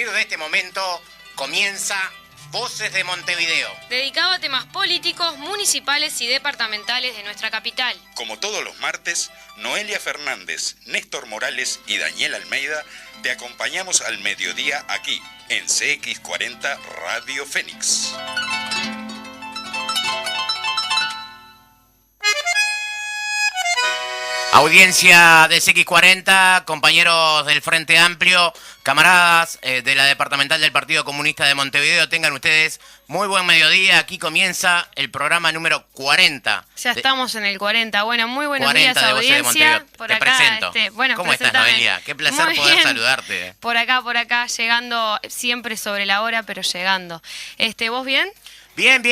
partir de este momento comienza Voces de Montevideo, dedicado a temas políticos, municipales y departamentales de nuestra capital. Como todos los martes, Noelia Fernández, Néstor Morales y Daniel Almeida te acompañamos al mediodía aquí, en CX40 Radio Fénix. Audiencia de CX40, compañeros del Frente Amplio, camaradas de la departamental del Partido Comunista de Montevideo, tengan ustedes muy buen mediodía. Aquí comienza el programa número 40. Ya estamos en el 40. Bueno, muy buenos días, audiencia. Por acá, presento. ¿Cómo estás, Noelia? Qué placer poder saludarte. Por acá, llegando siempre sobre la hora, pero llegando. ¿Vos bien? Bien.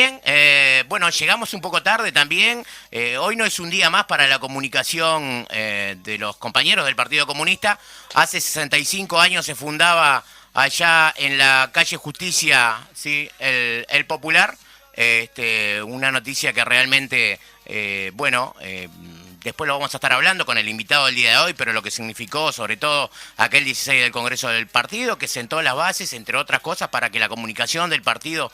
Bueno, llegamos un poco tarde también. Hoy no es un día más para la comunicación de los compañeros del Partido Comunista. Hace 65 años se fundaba allá en la calle Justicia, ¿sí? el Popular. Una noticia que realmente, después lo vamos a estar hablando con el invitado del día de hoy, pero lo que significó sobre todo aquel 16 del Congreso del Partido, que sentó las bases, entre otras cosas, para que la comunicación del partido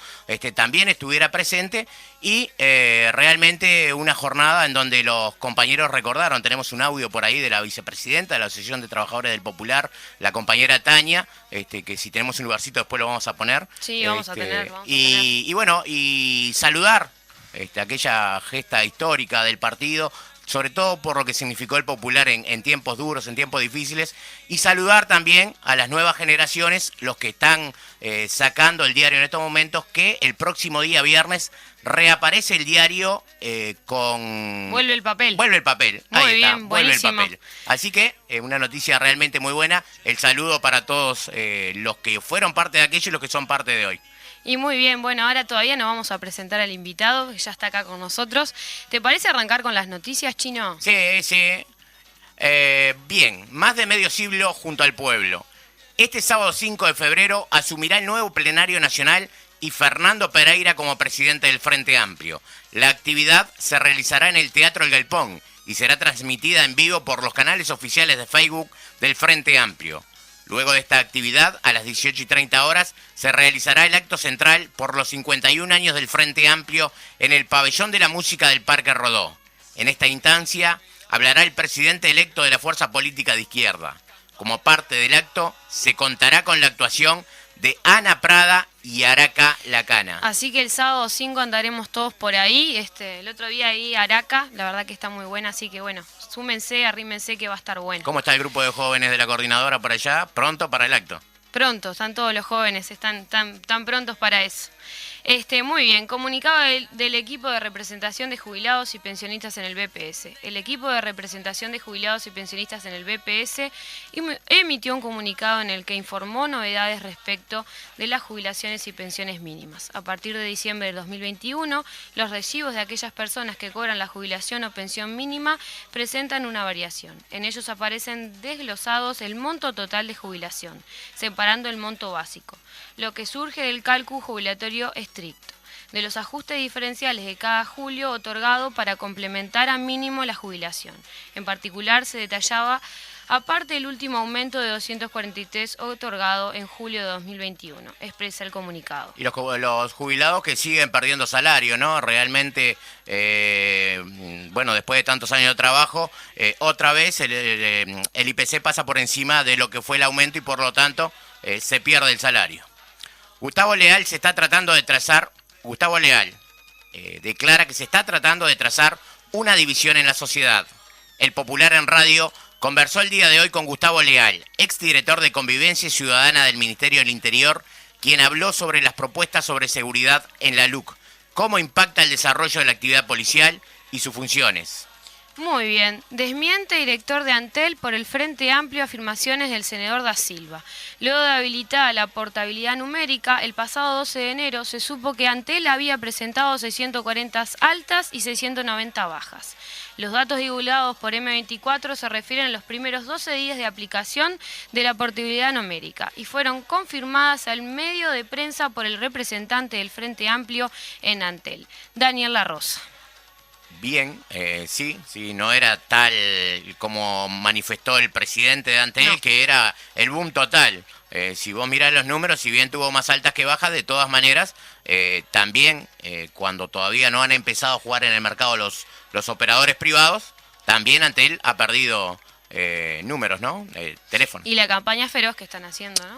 también estuviera presente y realmente una jornada en donde los compañeros recordaron, tenemos un audio por ahí de la vicepresidenta de la Asociación de Trabajadores del Popular, la compañera Tania, que si tenemos un lugarcito después lo vamos a poner. Sí, vamos a tener. Y saludar aquella gesta histórica del partido, sobre todo por lo que significó el Popular en tiempos duros, en tiempos difíciles, y saludar también a las nuevas generaciones, los que están sacando el diario en estos momentos, que el próximo día viernes reaparece el diario con... Vuelve el papel. Vuelve el papel. Muy ahí bien, está, vuelve el buenísimo. papel. Así que una noticia realmente muy buena. El saludo para todos los que fueron parte de aquello y los que son parte de hoy. Y muy bien, bueno, ahora todavía no vamos a presentar al invitado, que ya está acá con nosotros. ¿Te parece arrancar con las noticias, Chino? Sí. Bien, más de medio siglo junto al pueblo. Este sábado 5 de febrero asumirá el nuevo plenario nacional y Fernando Pereira como presidente del Frente Amplio. La actividad se realizará en el Teatro El Galpón y será transmitida en vivo por los canales oficiales de Facebook del Frente Amplio. Luego de esta actividad, a las 18:30 horas, se realizará el acto central por los 51 años del Frente Amplio en el Pabellón de la Música del Parque Rodó. En esta instancia, hablará el presidente electo de la Fuerza Política de Izquierda. Como parte del acto, se contará con la actuación de Ana Prada y Araca Lacana. Así que el sábado 5 andaremos todos por ahí. El otro día ahí Araca, la verdad que está muy buena, así que bueno, súmense, arrímense que va a estar bueno. ¿Cómo está el grupo de jóvenes de la coordinadora por allá? ¿Pronto para el acto? Pronto, están todos los jóvenes, están tan prontos para eso. Muy bien, comunicado del equipo de representación de jubilados y pensionistas en el BPS. El equipo de representación de jubilados y pensionistas en el BPS emitió un comunicado en el que informó novedades respecto de las jubilaciones y pensiones mínimas. A partir de diciembre del 2021, los recibos de aquellas personas que cobran la jubilación o pensión mínima presentan una variación. En ellos aparecen desglosados el monto total de jubilación, separando el monto básico, lo que surge del cálculo jubilatorio estricto, de los ajustes diferenciales de cada julio otorgado para complementar a mínimo la jubilación. En particular se detallaba, aparte del último aumento de 243 otorgado en julio de 2021, expresa el comunicado. Y los jubilados que siguen perdiendo salario, ¿no? Realmente, después de tantos años de trabajo, otra vez el IPC pasa por encima de lo que fue el aumento y por lo tanto se pierde el salario. Gustavo Leal declara que se está tratando de trazar una división en la sociedad. El Popular en Radio conversó el día de hoy con Gustavo Leal, exdirector de Convivencia Ciudadana del Ministerio del Interior, quien habló sobre las propuestas sobre seguridad en la LUC, cómo impacta el desarrollo de la actividad policial y sus funciones. Muy bien. Desmiente director de Antel por el Frente Amplio afirmaciones del senador Da Silva. Luego de habilitada la portabilidad numérica, el pasado 12 de enero se supo que Antel había presentado 640 altas y 690 bajas. Los datos divulgados por M24 se refieren a los primeros 12 días de aplicación de la portabilidad numérica y fueron confirmadas al medio de prensa por el representante del Frente Amplio en Antel, Daniel La Rosa. Bien, sí, no era tal como manifestó el presidente de ante él, que era el boom total. Si vos mirás los números, si bien tuvo más altas que bajas, de todas maneras, también cuando todavía no han empezado a jugar en el mercado los operadores privados, también ante él ha perdido números, ¿no? Teléfono. Y la campaña feroz que están haciendo, ¿no?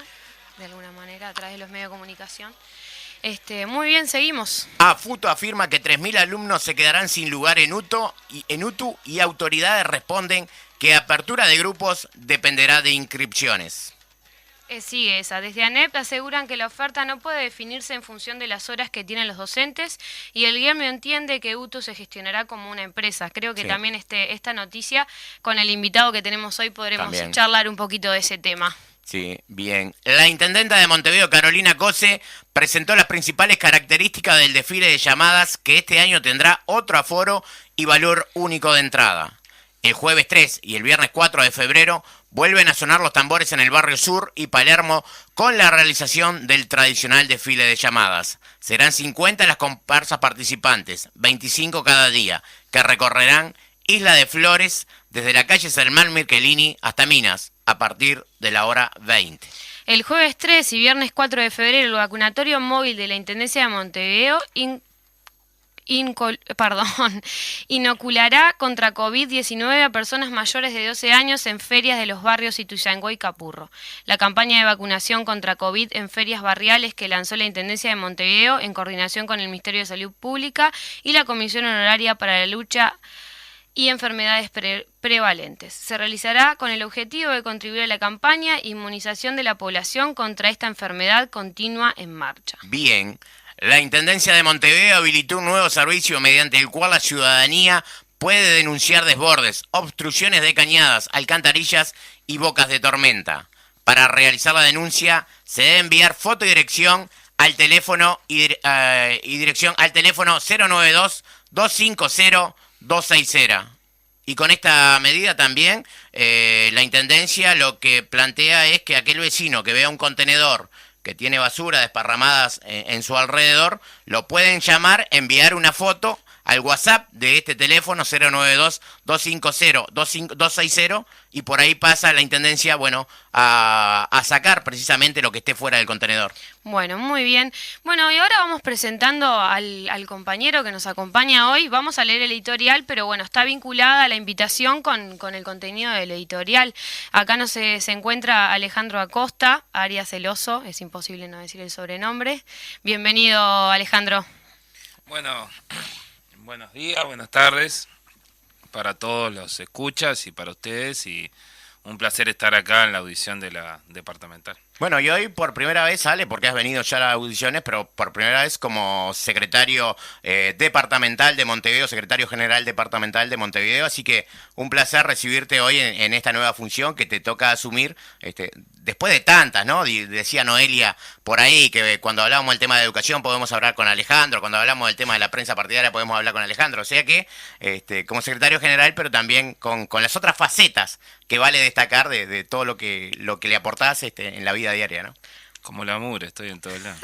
De alguna manera, a través de los medios de comunicación. Muy bien, seguimos. FUTO afirma que 3.000 alumnos se quedarán sin lugar en UTU y autoridades responden que apertura de grupos dependerá de inscripciones. Sigue esa. Desde ANEP aseguran que la oferta no puede definirse en función de las horas que tienen los docentes y el gremio entiende que UTU se gestionará como una empresa. Creo que también esta noticia, con el invitado que tenemos hoy, podremos charlar un poquito de ese tema. Sí, bien. La intendenta de Montevideo, Carolina Cose, presentó las principales características del desfile de llamadas que este año tendrá otro aforo y valor único de entrada. El jueves 3 y el viernes 4 de febrero vuelven a sonar los tambores en el barrio Sur y Palermo con la realización del tradicional desfile de llamadas. Serán 50 las comparsas participantes, 25 cada día, que recorrerán Isla de Flores desde la calle Salmán Mirkelini hasta Minas, a partir de la hora 20. El jueves 3 y viernes 4 de febrero, el vacunatorio móvil de la Intendencia de Montevideo inoculará contra COVID-19 a personas mayores de 12 años en ferias de los barrios Ituzaingó y Capurro. La campaña de vacunación contra COVID en ferias barriales que lanzó la Intendencia de Montevideo en coordinación con el Ministerio de Salud Pública y la Comisión Honoraria para la Lucha y Enfermedades Prevalentes. Se realizará con el objetivo de contribuir a la campaña inmunización de la población contra esta enfermedad continua en marcha. Bien. La Intendencia de Montevideo habilitó un nuevo servicio mediante el cual la ciudadanía puede denunciar desbordes, obstrucciones de cañadas, alcantarillas y bocas de tormenta. Para realizar la denuncia se debe enviar foto y dirección al teléfono dirección al teléfono 092-250-260. Y con esta medida también la Intendencia lo que plantea es que aquel vecino que vea un contenedor que tiene basura desparramadas en su alrededor, lo pueden llamar, enviar una foto al WhatsApp de este teléfono 092-250-260 y por ahí pasa la Intendencia, a sacar precisamente lo que esté fuera del contenedor. Bueno, muy bien. Bueno, y ahora vamos presentando al compañero que nos acompaña hoy. Vamos a leer el editorial, pero está vinculada la invitación con el contenido del editorial. Acá se encuentra Alejandro Acosta, Arias Celoso, es imposible no decir el sobrenombre. Bienvenido, Alejandro. Bueno, buenos días, buenas tardes para todos los escuchas y para ustedes y un placer estar acá en la audición de la departamental. Bueno, y hoy por primera vez, Ale, porque has venido ya a las audiciones, pero por primera vez como secretario departamental de Montevideo, secretario general departamental de Montevideo, así que un placer recibirte hoy en esta nueva función que te toca asumir, después de tantas, ¿no? Decía Noelia por ahí que cuando hablábamos del tema de educación podemos hablar con Alejandro, cuando hablamos del tema de la prensa partidaria podemos hablar con Alejandro, o sea que como secretario general, pero también con las otras facetas que vale destacar de todo lo que le aportás en la vida diaria, ¿no? Como la mugre, estoy en todos lados.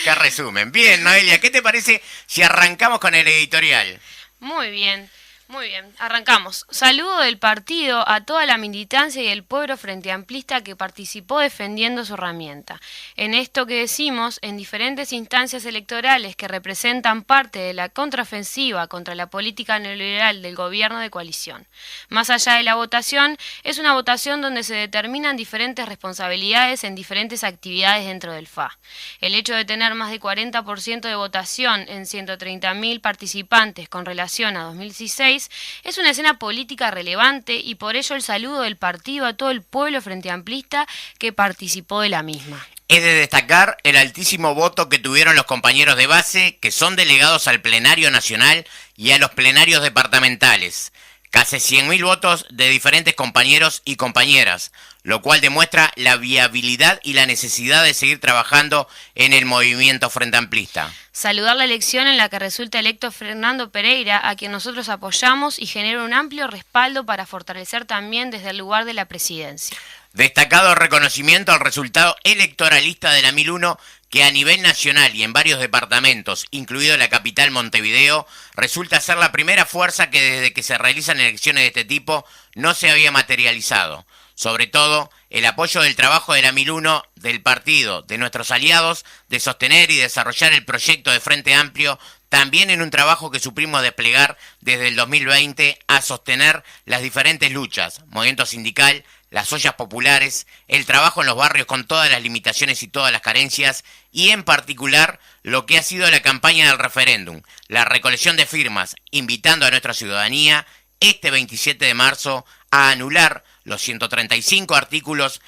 Qué resumen. Bien, Noelia, ¿qué te parece si arrancamos con el editorial? Muy bien. Muy bien, arrancamos. Saludo del partido a toda la militancia y el pueblo frente amplista que participó defendiendo su herramienta. En esto que decimos, en diferentes instancias electorales que representan parte de la contraofensiva contra la política neoliberal del gobierno de coalición. Más allá de la votación, es una votación donde se determinan diferentes responsabilidades en diferentes actividades dentro del FA. El hecho de tener más de 40% de votación en 130.000 participantes con relación a 2016 es una escena política relevante y por ello el saludo del partido a todo el pueblo frente amplista que participó de la misma. Es de destacar el altísimo voto que tuvieron los compañeros de base que son delegados al plenario nacional y a los plenarios departamentales. Casi 100.000 votos de diferentes compañeros y compañeras, lo cual demuestra la viabilidad y la necesidad de seguir trabajando en el movimiento frente amplista. Saludar la elección en la que resulta electo Fernando Pereira, a quien nosotros apoyamos y genera un amplio respaldo para fortalecer también desde el lugar de la presidencia. Destacado reconocimiento al resultado electoralista de la 1001, que a nivel nacional y en varios departamentos, incluido la capital Montevideo, resulta ser la primera fuerza que desde que se realizan elecciones de este tipo no se había materializado. Sobre todo, el apoyo del trabajo de la 1001, del partido, de nuestros aliados, de sostener y desarrollar el proyecto de Frente Amplio, también en un trabajo que supimos desplegar desde el 2020 a sostener las diferentes luchas, movimiento sindical, las ollas populares, el trabajo en los barrios con todas las limitaciones y todas las carencias, y en particular lo que ha sido la campaña del referéndum, la recolección de firmas, invitando a nuestra ciudadanía este 27 de marzo a anular los 135 artículos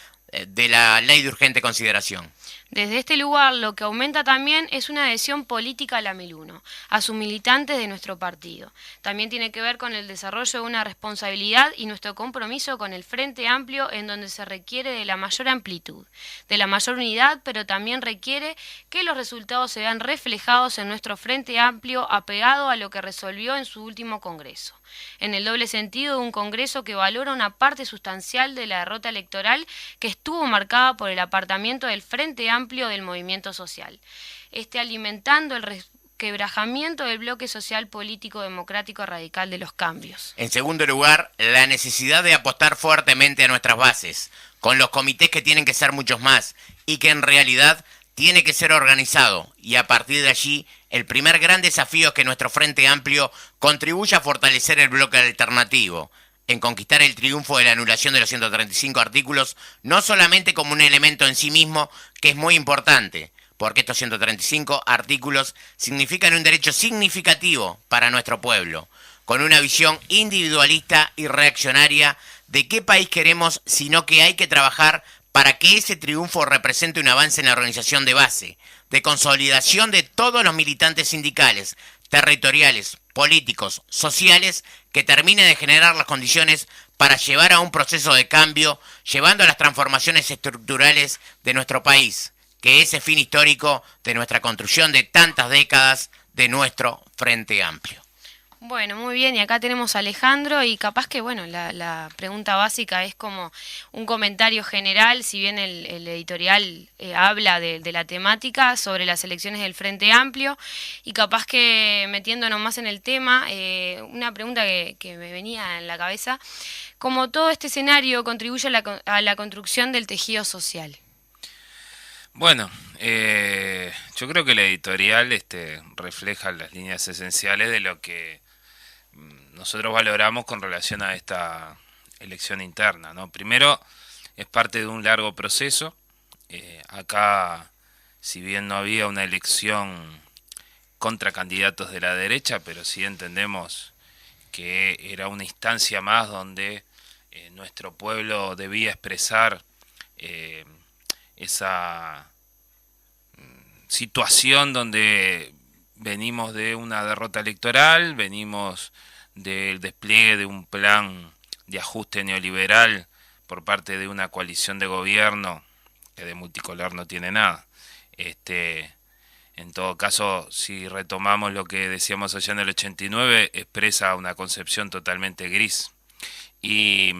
de la Ley de Urgente Consideración. Desde este lugar, lo que aumenta también es una adhesión política a la 1001, a sus militantes de nuestro partido. También tiene que ver con el desarrollo de una responsabilidad y nuestro compromiso con el Frente Amplio, en donde se requiere de la mayor amplitud, de la mayor unidad, pero también requiere que los resultados se vean reflejados en nuestro Frente Amplio, apegado a lo que resolvió en su último congreso. En el doble sentido de un congreso que valora una parte sustancial de la derrota electoral que estuvo marcada por el apartamiento del Frente Amplio del movimiento social, alimentando el resquebrajamiento del bloque social político democrático radical de los cambios. En segundo lugar, la necesidad de apostar fuertemente a nuestras bases, con los comités que tienen que ser muchos más y que en realidad tiene que ser organizado, y a partir de allí el primer gran desafío es que nuestro Frente Amplio contribuya a fortalecer el bloque alternativo, en conquistar el triunfo de la anulación de los 135 artículos, no solamente como un elemento en sí mismo, que es muy importante, porque estos 135 artículos significan un derecho significativo para nuestro pueblo, con una visión individualista y reaccionaria de qué país queremos, sino que hay que trabajar para que ese triunfo represente un avance en la organización de base, de consolidación de todos los militantes sindicales, territoriales, políticos, sociales, que termine de generar las condiciones para llevar a un proceso de cambio, llevando a las transformaciones estructurales de nuestro país, que es el fin histórico de nuestra construcción de tantas décadas de nuestro Frente Amplio. Bueno, muy bien, y acá tenemos a Alejandro, y capaz que, bueno, la pregunta básica es como un comentario general, si bien el editorial habla de la temática sobre las elecciones del Frente Amplio, y capaz que metiéndonos más en el tema, una pregunta que me venía en la cabeza, ¿cómo todo este escenario contribuye a la construcción del tejido social? Bueno, yo creo que el editorial refleja las líneas esenciales de lo que nosotros valoramos con relación a esta elección interna, ¿no? Primero, es parte de un largo proceso. Acá, si bien no había una elección contra candidatos de la derecha, pero sí entendemos que era una instancia más donde nuestro pueblo debía expresar esa situación donde venimos de una derrota electoral, venimos del despliegue de un plan de ajuste neoliberal por parte de una coalición de gobierno que de multicolor no tiene nada. En todo caso, si retomamos lo que decíamos allá en el 89, expresa una concepción totalmente gris. Y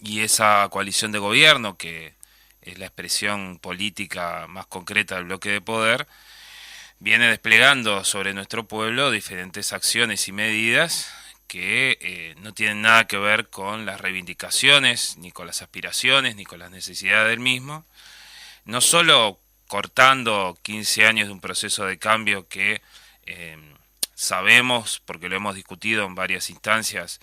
esa coalición de gobierno, que es la expresión política más concreta del bloque de poder, viene desplegando sobre nuestro pueblo diferentes acciones y medidas que no tienen nada que ver con las reivindicaciones, ni con las aspiraciones, ni con las necesidades del mismo. No solo cortando 15 años de un proceso de cambio que sabemos, porque lo hemos discutido en varias instancias,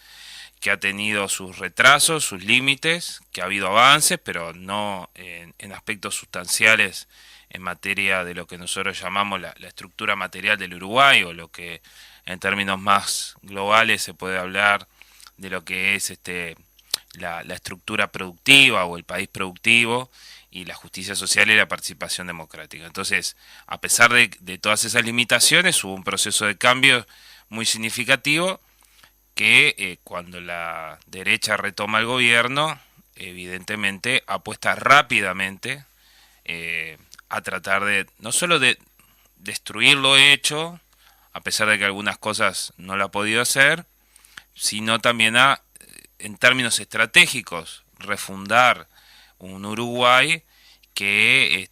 que ha tenido sus retrasos, sus límites, que ha habido avances, pero no en aspectos sustanciales en materia de lo que nosotros llamamos la estructura material del Uruguay, o lo que en términos más globales se puede hablar de lo que es la estructura productiva o el país productivo, y la justicia social y la participación democrática. Entonces, a pesar de todas esas limitaciones, hubo un proceso de cambio muy significativo que cuando la derecha retoma el gobierno, evidentemente apuesta rápidamente a tratar de, no solo de destruir lo hecho, a pesar de que algunas cosas no lo ha podido hacer, sino también a, en términos estratégicos, refundar un Uruguay que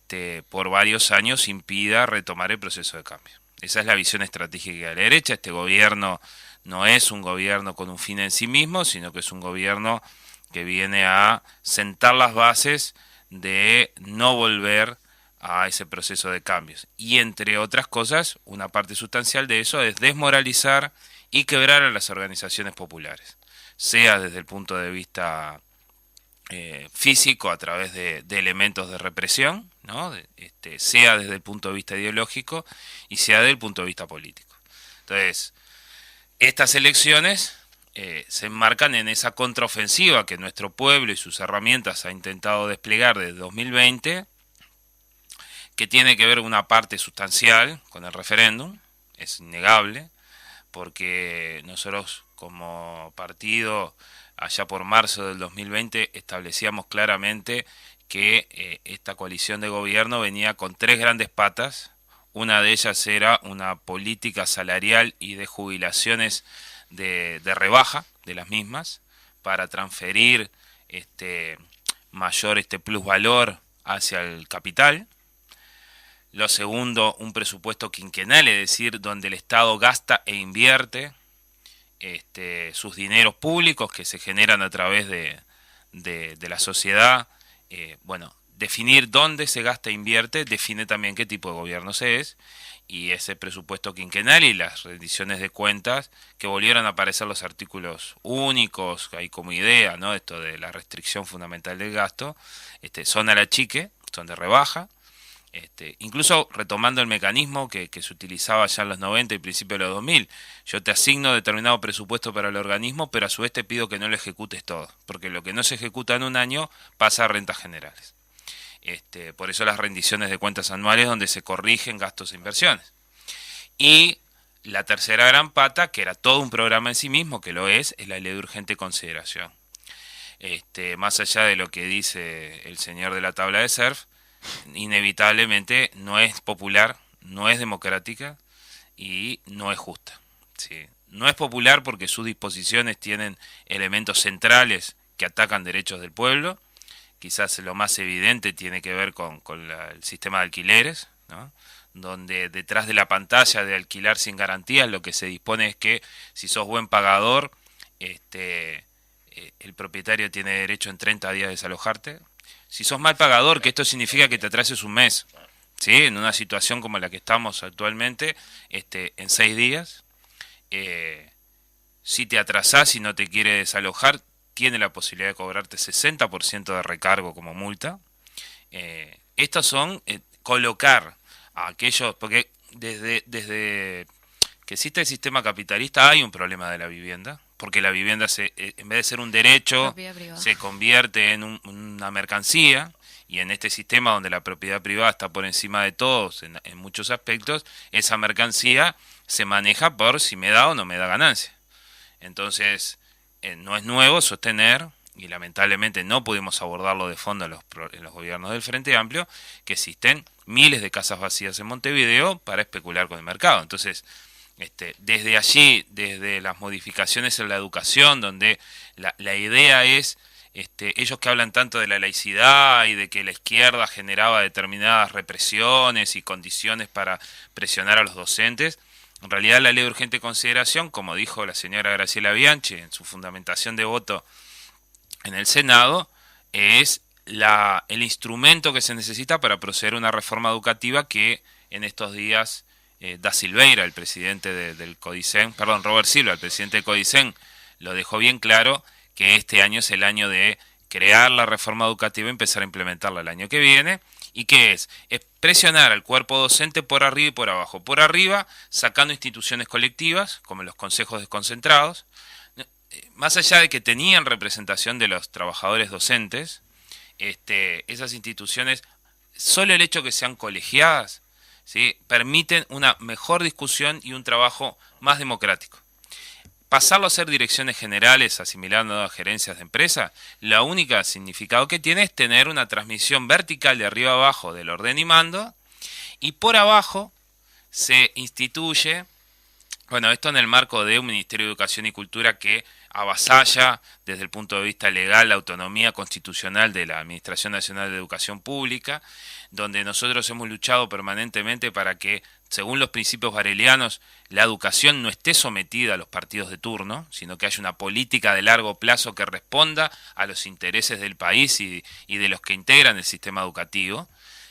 por varios años impida retomar el proceso de cambio. Esa es la visión estratégica de la derecha. Este gobierno no es un gobierno con un fin en sí mismo, sino que es un gobierno que viene a sentar las bases de no volver a ese proceso de cambios. Y entre otras cosas, una parte sustancial de eso es desmoralizar y quebrar a las organizaciones populares, sea desde el punto de vista físico a través de elementos de represión, ¿no? Sea desde el punto de vista ideológico y sea desde el punto de vista político. Entonces, estas elecciones se enmarcan en esa contraofensiva que nuestro pueblo y sus herramientas ha intentado desplegar desde 2020, que tiene que ver una parte sustancial con el referéndum, es innegable, porque nosotros como partido allá por marzo del 2020 establecíamos claramente que esta coalición de gobierno venía con tres grandes patas. Una de ellas era una política salarial y de jubilaciones de rebaja de las mismas para transferir mayor plusvalor hacia el capital. Lo segundo, un presupuesto quinquenal, es decir, donde el Estado gasta e invierte sus dineros públicos que se generan a través de la sociedad. Definir dónde se gasta e invierte define también qué tipo de gobierno se es, y ese presupuesto quinquenal y las rendiciones de cuentas que volvieron a aparecer los artículos únicos, hay como idea, ¿no? Esto de la restricción fundamental del gasto, son a la chique, son de rebaja. Incluso retomando el mecanismo que se utilizaba ya en los 90 y principios de los 2000, yo te asigno determinado presupuesto para el organismo, pero a su vez te pido que no lo ejecutes todo, porque lo que no se ejecuta en un año pasa a rentas generales. Por eso las rendiciones de cuentas anuales donde se corrigen gastos e inversiones. Y la tercera gran pata, que era todo un programa en sí mismo, que lo es la ley de urgente consideración. Más allá de lo que dice el señor de la tabla de surf, inevitablemente no es popular, no es democrática y no es justa, ¿sí? No es popular porque sus disposiciones tienen elementos centrales que atacan derechos del pueblo. Quizás lo más evidente tiene que ver con el sistema de alquileres, ¿no? Donde detrás de la pantalla de alquilar sin garantías lo que se dispone es que si sos buen pagador, el propietario tiene derecho en 30 días a desalojarte. Si sos mal pagador, que esto significa que te atrases un mes, ¿sí? En una situación como la que estamos actualmente, en 6 días. Si te atrasás y no te quiere desalojar, tiene la posibilidad de cobrarte 60% de recargo como multa. Estos son colocar a aquellos, porque desde que existe el sistema capitalista hay un problema de la vivienda, porque la vivienda en vez de ser un derecho se convierte en una mercancía, y en este sistema donde la propiedad privada está por encima de todos en muchos aspectos, esa mercancía se maneja por si me da o no me da ganancia. Entonces no es nuevo sostener, y lamentablemente no pudimos abordarlo de fondo en los gobiernos del Frente Amplio, que existen miles de casas vacías en Montevideo para especular con el mercado. Entonces, desde allí, desde las modificaciones en la educación, donde la idea es, ellos que hablan tanto de la laicidad y de que la izquierda generaba determinadas represiones y condiciones para presionar a los docentes, en realidad la ley de urgente consideración, como dijo la señora Graciela Bianchi en su fundamentación de voto en el Senado, es el instrumento que se necesita para proceder a una reforma educativa que en estos días Da Silveira, el presidente del CODICEN, Robert Silva, el presidente del CODICEN, lo dejó bien claro, que este año es el año de crear la reforma educativa y empezar a implementarla el año que viene. ¿Y qué es? Es presionar al cuerpo docente por arriba y por abajo. Por arriba, sacando instituciones colectivas, como los consejos desconcentrados, más allá de que tenían representación de los trabajadores docentes, esas instituciones, solo el hecho que sean colegiadas, ¿sí?, permiten una mejor discusión y un trabajo más democrático. pasarlo a ser direcciones generales, asimilando a gerencias de empresa, la única significado que tiene es tener una transmisión vertical de arriba a abajo del orden y mando, y por abajo se instituye, bueno, esto en el marco de un Ministerio de Educación y Cultura que avasalla desde el punto de vista legal la autonomía constitucional de la Administración Nacional de Educación Pública, donde nosotros hemos luchado permanentemente para que, según los principios barelianos, la educación no esté sometida a los partidos de turno, sino que haya una política de largo plazo que responda a los intereses del país y de los que integran el sistema educativo.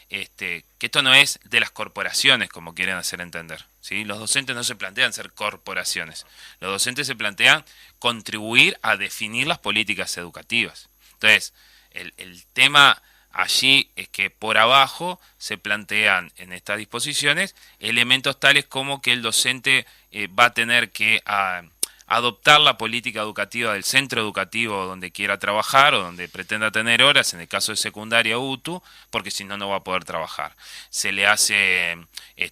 Que esto no es de las corporaciones, como quieren hacer entender, ¿sí? Los docentes no se plantean ser corporaciones. Los docentes se plantean contribuir a definir las políticas educativas. Entonces, el tema allí es que por abajo se plantean en estas disposiciones elementos tales como que el docente va a tener que adoptar la política educativa del centro educativo donde quiera trabajar o donde pretenda tener horas, en el caso de secundaria UTU, porque si no, no va a poder trabajar. Se le hace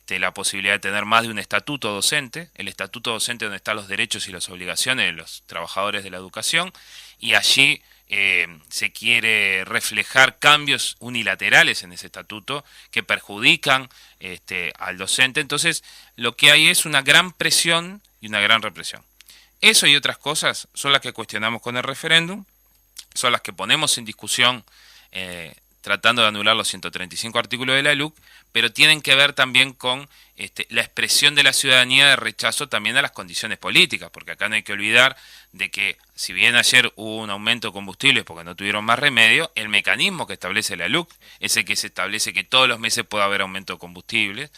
la posibilidad de tener más de un estatuto docente, el estatuto docente donde están los derechos y las obligaciones de los trabajadores de la educación, y allí se quiere reflejar cambios unilaterales en ese estatuto que perjudican al docente. Entonces, lo que hay es una gran presión y una gran represión. Eso y otras cosas son las que cuestionamos con el referéndum, son las que ponemos en discusión tratando de anular los 135 artículos de la LUC, pero tienen que ver también con la expresión de la ciudadanía de rechazo también a las condiciones políticas, porque acá no hay que olvidar de que si bien ayer hubo un aumento de combustibles porque no tuvieron más remedio, el mecanismo que establece la LUC es el que se establece que todos los meses pueda haber aumento de combustibles,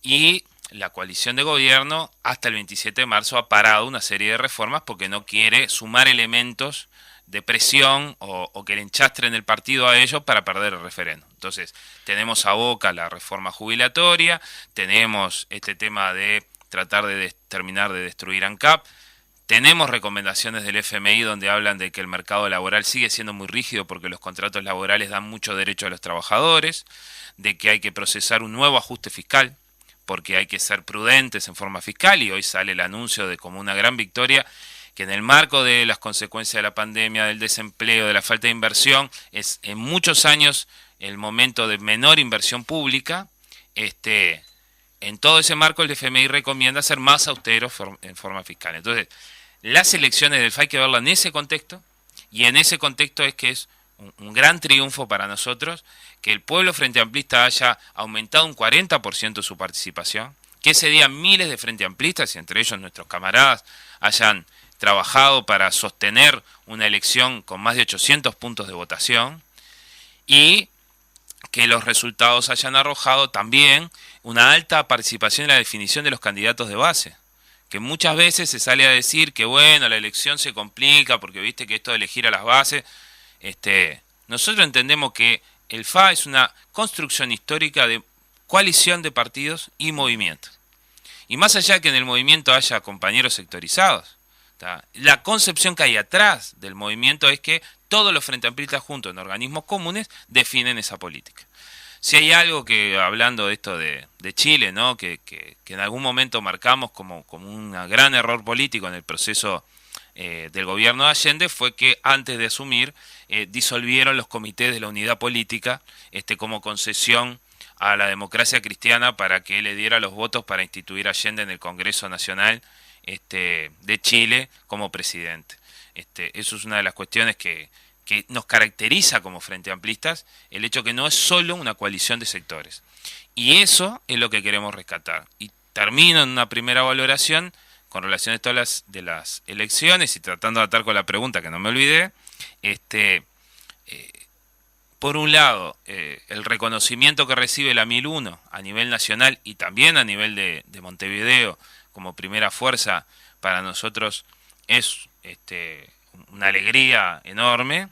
y la coalición de gobierno hasta el 27 de marzo ha parado una serie de reformas porque no quiere sumar elementos de presión o que le enchastren el partido a ellos para perder el referéndum. Entonces, tenemos a boca la reforma jubilatoria, tenemos este tema de tratar de terminar de destruir ANCAP, tenemos recomendaciones del FMI donde hablan de que el mercado laboral sigue siendo muy rígido porque los contratos laborales dan mucho derecho a los trabajadores, de que hay que procesar un nuevo ajuste fiscal, porque hay que ser prudentes en forma fiscal, y hoy sale el anuncio de como una gran victoria que en el marco de las consecuencias de la pandemia, del desempleo, de la falta de inversión, es en muchos años el momento de menor inversión pública. En todo ese marco el FMI recomienda ser más austero en forma fiscal. Entonces, las elecciones del FA hay que verlas en ese contexto, y en ese contexto es que es un gran triunfo para nosotros que el pueblo frente amplista haya aumentado un 40% su participación, que ese día miles de frente amplistas, y entre ellos nuestros camaradas, hayan trabajado para sostener una elección con más de 800 puntos de votación, y que los resultados hayan arrojado también una alta participación en la definición de los candidatos de base, que muchas veces se sale a decir que bueno, la elección se complica porque viste que esto de elegir a las bases, nosotros entendemos que el FA es una construcción histórica de coalición de partidos y movimientos. Y más allá de que en el movimiento haya compañeros sectorizados, la concepción que hay atrás del movimiento es que todos los frente amplistas juntos en organismos comunes definen esa política. Si hay algo que, hablando de esto de Chile, ¿no? que en algún momento marcamos como un gran error político en el proceso del gobierno de Allende, fue que antes de asumir disolvieron los comités de la unidad política como concesión a la democracia cristiana para que le diera los votos para instituir a Allende en el Congreso Nacional de Chile como presidente. Eso es una de las cuestiones que nos caracteriza como frente amplistas, el hecho que no es solo una coalición de sectores. Y eso es lo que queremos rescatar. Y termino en una primera valoración con relación a esto de las elecciones y tratando de atar con la pregunta que no me olvidé. Por un lado, el reconocimiento que recibe la 1001 a nivel nacional y también a nivel de Montevideo como primera fuerza para nosotros es una alegría enorme,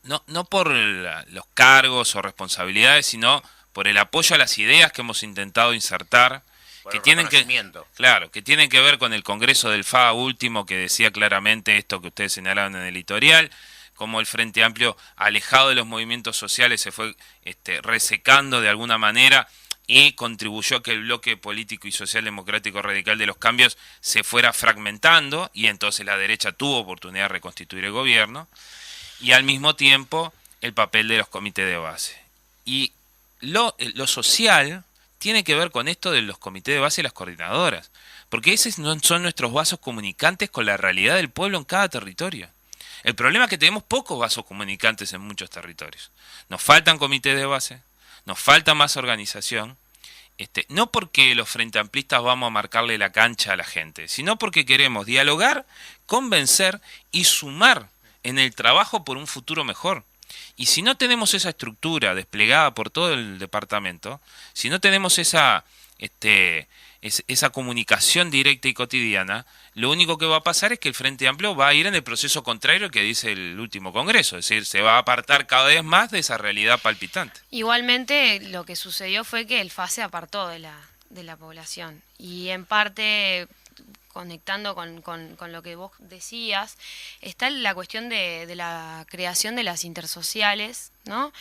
no por los cargos o responsabilidades, sino por el apoyo a las ideas que hemos intentado insertar, que tienen que ver con el Congreso del FA último, que decía claramente esto que ustedes señalaban en el editorial, como el Frente Amplio, alejado de los movimientos sociales, se fue resecando de alguna manera y contribuyó a que el bloque político y social democrático radical de los cambios se fuera fragmentando, y entonces la derecha tuvo oportunidad de reconstituir el gobierno, y al mismo tiempo el papel de los comités de base. Y lo social tiene que ver con esto de los comités de base y las coordinadoras, porque esos son nuestros vasos comunicantes con la realidad del pueblo en cada territorio. El problema es que tenemos pocos vasos comunicantes en muchos territorios. Nos faltan comités de base, nos falta más organización, no porque los frente amplistas vamos a marcarle la cancha a la gente, sino porque queremos dialogar, convencer y sumar en el trabajo por un futuro mejor. Y si no tenemos esa estructura desplegada por todo el departamento, si no tenemos esa comunicación directa y cotidiana, lo único que va a pasar es que el Frente Amplio va a ir en el proceso contrario que dice el último Congreso, es decir, se va a apartar cada vez más de esa realidad palpitante. Igualmente, lo que sucedió fue que el FA se apartó de la población, y en parte, conectando con lo que vos decías, está la cuestión de la creación de las intersociales, ¿no?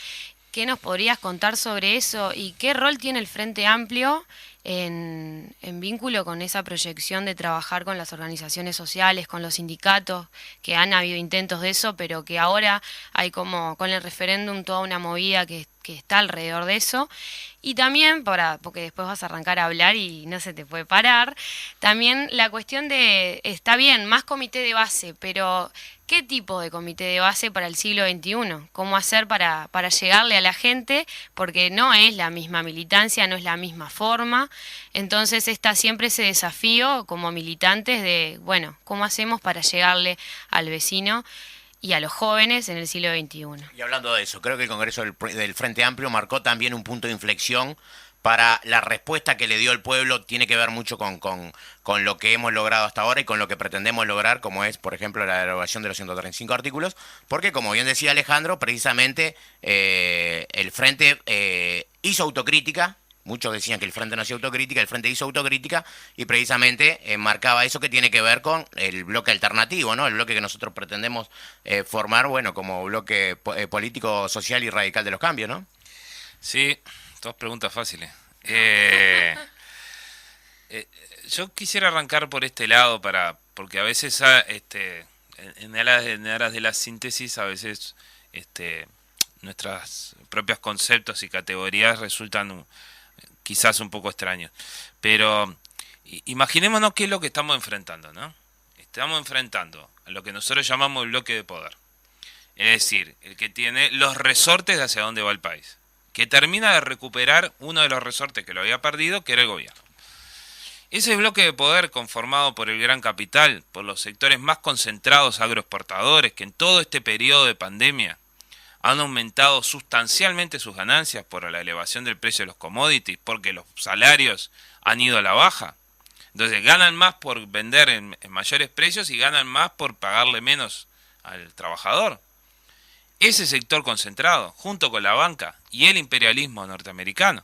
¿Qué nos podrías contar sobre eso y qué rol tiene el Frente Amplio en vínculo con esa proyección de trabajar con las organizaciones sociales, con los sindicatos, que han habido intentos de eso, pero que ahora hay como con el referéndum toda una movida que está alrededor de eso? Y también, porque después vas a arrancar a hablar y no se te puede parar, también la cuestión de, está bien, más comité de base, pero ¿qué tipo de comité de base para el siglo XXI? ¿Cómo hacer para llegarle a la gente? Porque no es la misma militancia, no es la misma forma. Entonces está siempre ese desafío como militantes de, bueno, ¿cómo hacemos para llegarle al vecino y a los jóvenes en el siglo XXI? Y hablando de eso, creo que el Congreso del Frente Amplio marcó también un punto de inflexión para la respuesta que le dio el pueblo. Tiene que ver mucho con lo que hemos logrado hasta ahora y con lo que pretendemos lograr, como es, por ejemplo, la derogación de los 135 artículos, porque, como bien decía Alejandro, precisamente el Frente hizo autocrítica. Muchos decían que el Frente no hacía autocrítica, el Frente hizo autocrítica y precisamente marcaba eso que tiene que ver con el bloque alternativo, ¿no? El bloque que nosotros pretendemos formar, bueno, como bloque político, social y radical de los cambios, ¿no? Sí, todas preguntas fáciles. Yo quisiera arrancar por este lado porque a veces en aras de la síntesis a veces nuestras propios conceptos y categorías resultan quizás un poco extraños. Pero imaginémonos qué es lo que estamos enfrentando, ¿no? Estamos enfrentando a lo que nosotros llamamos el bloque de poder. Es decir, el que tiene los resortes de hacia dónde va el país, que termina de recuperar uno de los resortes que lo había perdido, que era el gobierno. Ese bloque de poder conformado por el gran capital, por los sectores más concentrados agroexportadores, que en todo este periodo de pandemia han aumentado sustancialmente sus ganancias por la elevación del precio de los commodities, porque los salarios han ido a la baja. Entonces ganan más por vender en mayores precios y ganan más por pagarle menos al trabajador. Ese sector concentrado, junto con la banca y el imperialismo norteamericano,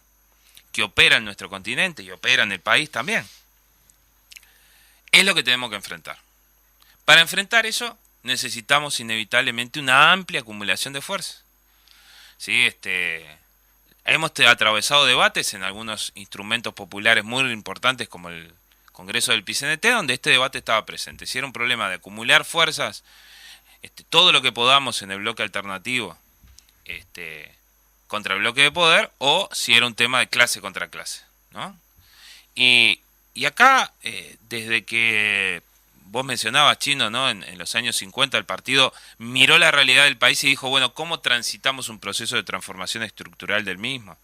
que opera en nuestro continente y opera en el país también, es lo que tenemos que enfrentar. Para enfrentar eso necesitamos inevitablemente una amplia acumulación de fuerzas. ¿Sí? Hemos atravesado debates en algunos instrumentos populares muy importantes como el Congreso del PCNT, donde este debate estaba presente. Si era un problema de acumular fuerzas, todo lo que podamos en el bloque alternativo contra el bloque de poder, o si era un tema de clase contra clase, ¿no? Y acá, desde que vos mencionabas, Chino, ¿no? En los años 50 el partido miró la realidad del país y dijo, bueno, ¿cómo transitamos un proceso de transformación estructural del mismo?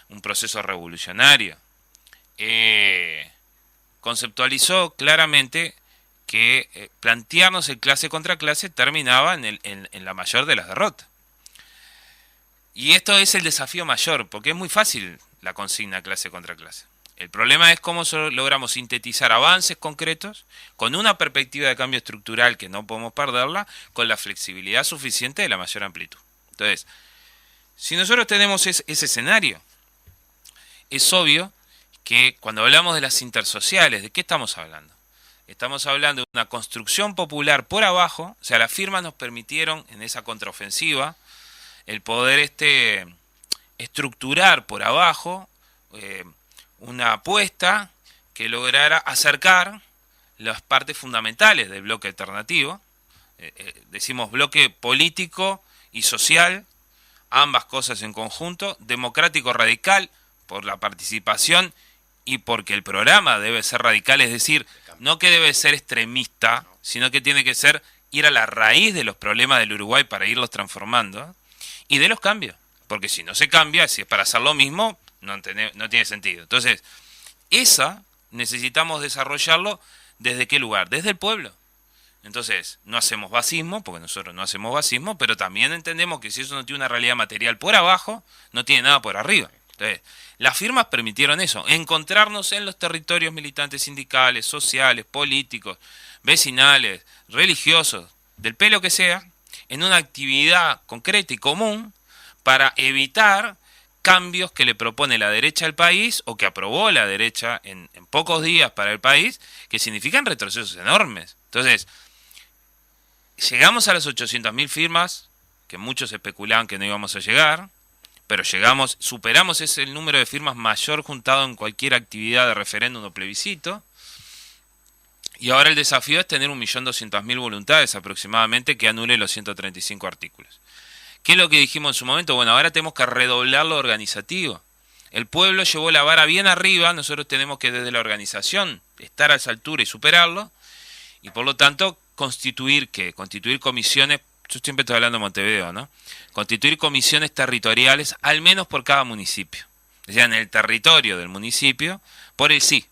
Un proceso revolucionario. Conceptualizó claramente que plantearnos el clase contra clase terminaba en la mayor de las derrotas. Y esto es el desafío mayor, porque es muy fácil la consigna clase contra clase. El problema es cómo logramos sintetizar avances concretos con una perspectiva de cambio estructural que no podemos perderla, con la flexibilidad suficiente de la mayor amplitud. Entonces, si nosotros tenemos ese escenario, es obvio que cuando hablamos de las intersociales, ¿de qué estamos hablando? Estamos hablando de una construcción popular por abajo, o sea, las firmas nos permitieron en esa contraofensiva el poder estructurar por abajo una apuesta que lograra acercar las partes fundamentales del bloque alternativo, decimos bloque político y social, ambas cosas en conjunto, democrático radical por la participación y porque el programa debe ser radical, es decir, no que debe ser extremista, sino que tiene que ser ir a la raíz de los problemas del Uruguay para irlos transformando y de los cambios, porque si no se cambia, si es para hacer lo mismo, no tiene sentido. Entonces, necesitamos desarrollarlo ¿desde qué lugar? Desde el pueblo. Entonces, no hacemos basismo, porque nosotros no hacemos basismo, pero también entendemos que si eso no tiene una realidad material por abajo, no tiene nada por arriba. Entonces, las firmas permitieron eso, encontrarnos en los territorios militantes sindicales, sociales, políticos, vecinales, religiosos, del pelo que sea, en una actividad concreta y común para evitar cambios que le propone la derecha al país o que aprobó la derecha en pocos días para el país, que significan retrocesos enormes. Entonces, llegamos a las 800.000 firmas, que muchos especulaban que no íbamos a llegar, pero llegamos, superamos ese el número de firmas mayor juntado en cualquier actividad de referéndum o plebiscito, y ahora el desafío es tener 1.200.000 voluntades aproximadamente que anule los 135 artículos. ¿Qué es lo que dijimos en su momento? Bueno, ahora tenemos que redoblar lo organizativo. El pueblo llevó la vara bien arriba, nosotros tenemos que desde la organización estar a esa altura y superarlo, y por lo tanto constituir comisiones, yo siempre estoy hablando de Montevideo, ¿no? Constituir comisiones territoriales, al menos por cada municipio. O sea, en el territorio del municipio, por el sí.